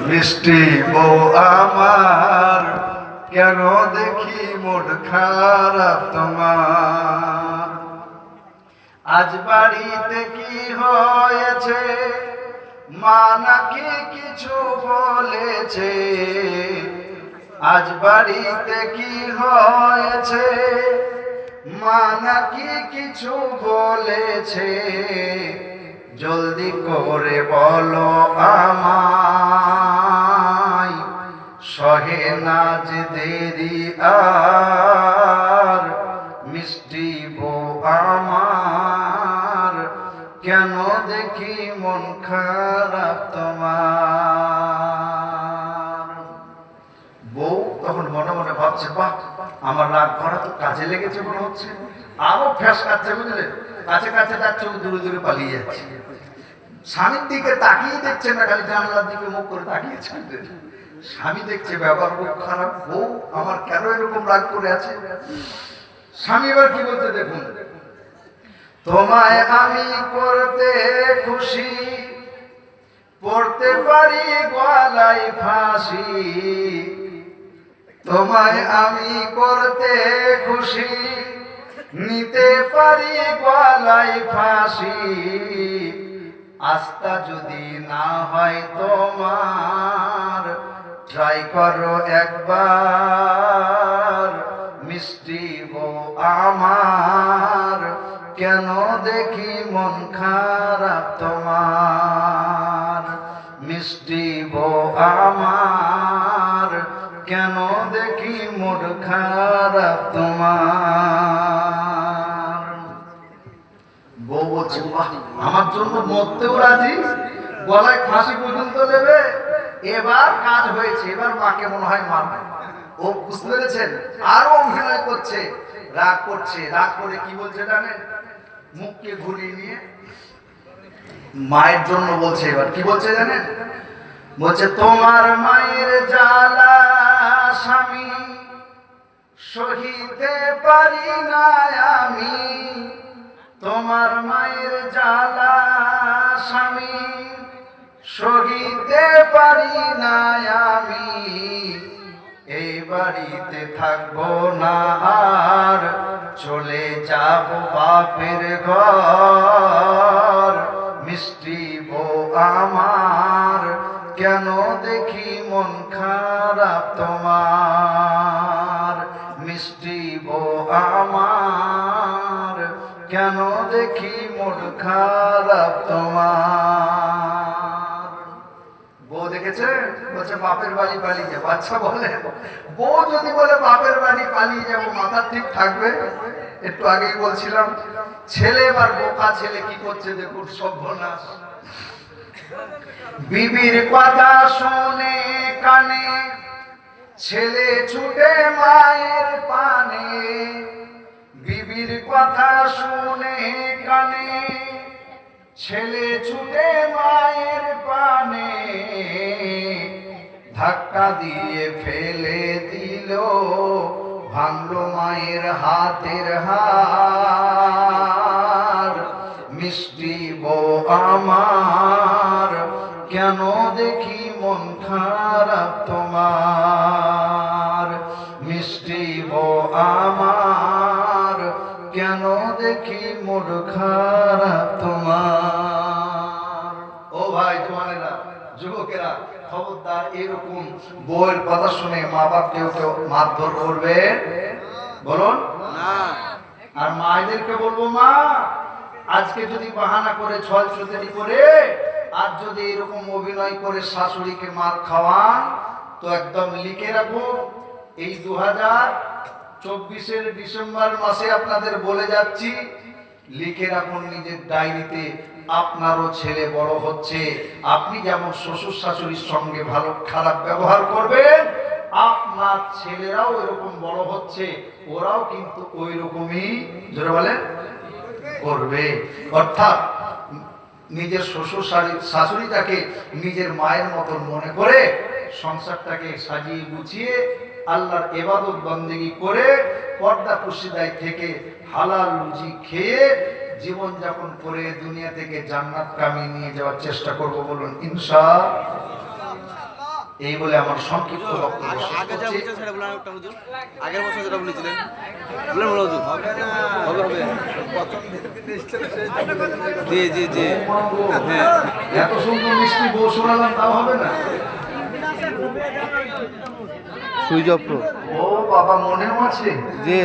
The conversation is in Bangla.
মিষ্টি বউ আমার কেন দেখি মুড খারাপ তোমার, আজ বাড়িতে কি হয়েছে, মা নাকি কিছু বলেছে, আজ বাড়িতে কি হয়েছে, মা নাকি কিছু বলেছে, জলদি করে বলো আমায়, সহে না যে দেরি আর, মিষ্টি বউ আমার কেন দেখি মন খারাপ তোমার। বউ তখন মনে মনে ভাবছে, বাহ আমার রাগ করা তো কাজে লেগেছে মনে হচ্ছে, আরো ফ্যাস কাটছে, বুঝলেন, কাছে কাছে যাচ্ছে, দূরে দূরে পালিয়ে যাচ্ছে, স্বামীর দিকে তাকিয়ে দেখছে না, খালি জানলার দিকে মুখ করে তাকিয়েছে। স্বামী দেখছে ব্যবহার খুব খারাপ, বউ আমার কেন এরকম রাগ করে আছে। স্বামী এবার কি বলতে দেখুন, তোমায় আমি করতে খুশি, পড়তে পারি গলায় ফাঁসি, তোমায় আমি করতে খুশি, নিতে পারি গলায় ফাঁসি, আস্থা যদি না হয় তোমার, ট্রাই করো একবার, মিষ্টি বউ আমার কেন দেখি মন খারাপ তোমার, মিষ্টি বউ আমার কেন দেখি মন খারাপ তোমার। বউ বলছে, বাহ আমার জন্য মরতেও রাজি, গলায় ফাঁসি পর্যন্ত দেবে, এবার কাজ হয়েছে, এবার মাকে মনে হয় মারবে। ও বুঝতে পেরেছেন, আরো অভিনয় করছে, রাগ করছে, রাগ করে কি বলছে জানেন, মুখকে ঘুরিয়ে নিয়ে মায়ের জন্য বলছে, এবার কি বলছে জানেন, বলছে তোমার মায়ের জ্বালা স্বামী সহিতে পারি না আমি, তোমার মায়ের জ্বালা স্বামী সহিতে পারি না আমি, এই বাড়িতে থাকবো না আর, চলে যাব বাপের ঘর, মিষ্টি বউ আমার কেন দেখি মন খারাপ তোমার, মিষ্টি বউ আমার কেন দেখি মন খারাপ তোমার। বউ দেখেছে, বলছে বাপের বাড়ি পালিয়ে যাবো। আচ্ছা বলে, বউ যদি বলে বাপের বাড়ি পালিয়ে যাবো, মাথা ঠিক থাকবে? একটু আগেই বলছিলাম, ছেলে এবার বোকা ছেলে কি করছে দেখুন, সর্বনাশ। বিবির কথা শোনে কানে, ছেলে ছুটে মায়ের পানে, বিবির কথা শুনে কানে, ছেলে ছুটে মায়ের পানে, ধাক্কা দিয়ে ফেলে দিল, ভাঙলো মায়ের হাতের হার, মিষ্টি বউ আমার কেন দেখি মন খারাপ তোমার, মিষ্টি বউ আমার কেন দেখি মন খারাপ তোমার। ও ভাই জওয়ানেরা, যুবকেরা, খবরদার এরকম বউয়ের কথা শুনে মা বাপ কেউ মারধর করবে বলুন না। আর মায়েদেরকে বলবো, মা আজকে যদি বাহানা করে ছল ছুতেরি করে আর যদি এরকম অভিনয় করে শাশুড়িকে মার খাওয়ান, তো একদম লিখে রাখো, এই 2024 ডিসেম্বর মাসে আপনাদের বলে যাচ্ছি, লিখে রাখুন নিজের ডায়েরিতে, আপনারও ছেলে বড় হচ্ছে, আপনি যেমন শ্বশুর শাশুড়ির সঙ্গে ভালো খারাপ ব্যবহার করবেন, আপনার ছেলেরাও এরকম বড় হচ্ছে, ওরাও কিন্তু ওই রকমই জোরে বলেন করবে। অর্থাৎ নিজের শ্বশুর শাশুড়িটাকে নিজের মায়ের মতন মনে করে সংসারটাকে সাজিয়ে গুছিয়ে আল্লাহর ইবাদত বন্দেগী করে পর্দা পর্শিদায় থেকে হালাল রুজি খেয়ে জীবন যাপন করে দুনিয়া থেকে জান্নাতকামী নিয়ে যাওয়ার চেষ্টা করব, বলুন ইনশাআল্লাহ। এই বলে আমার সংক্ষিপ্ত বক্তব্য শেষ আগে যা করছি। বলছেন সেটা বলেন একটা হুজুর। আগের বছর যেটা বলেছিলেন বলেন বলো হুজুর। হবে হবে জি জি জি হ্যাঁ এত সুন্দর মিষ্টি বউ শোনালাম, তাও হবে না? সুইচ অফ ও বাবা, মনেও আছে জি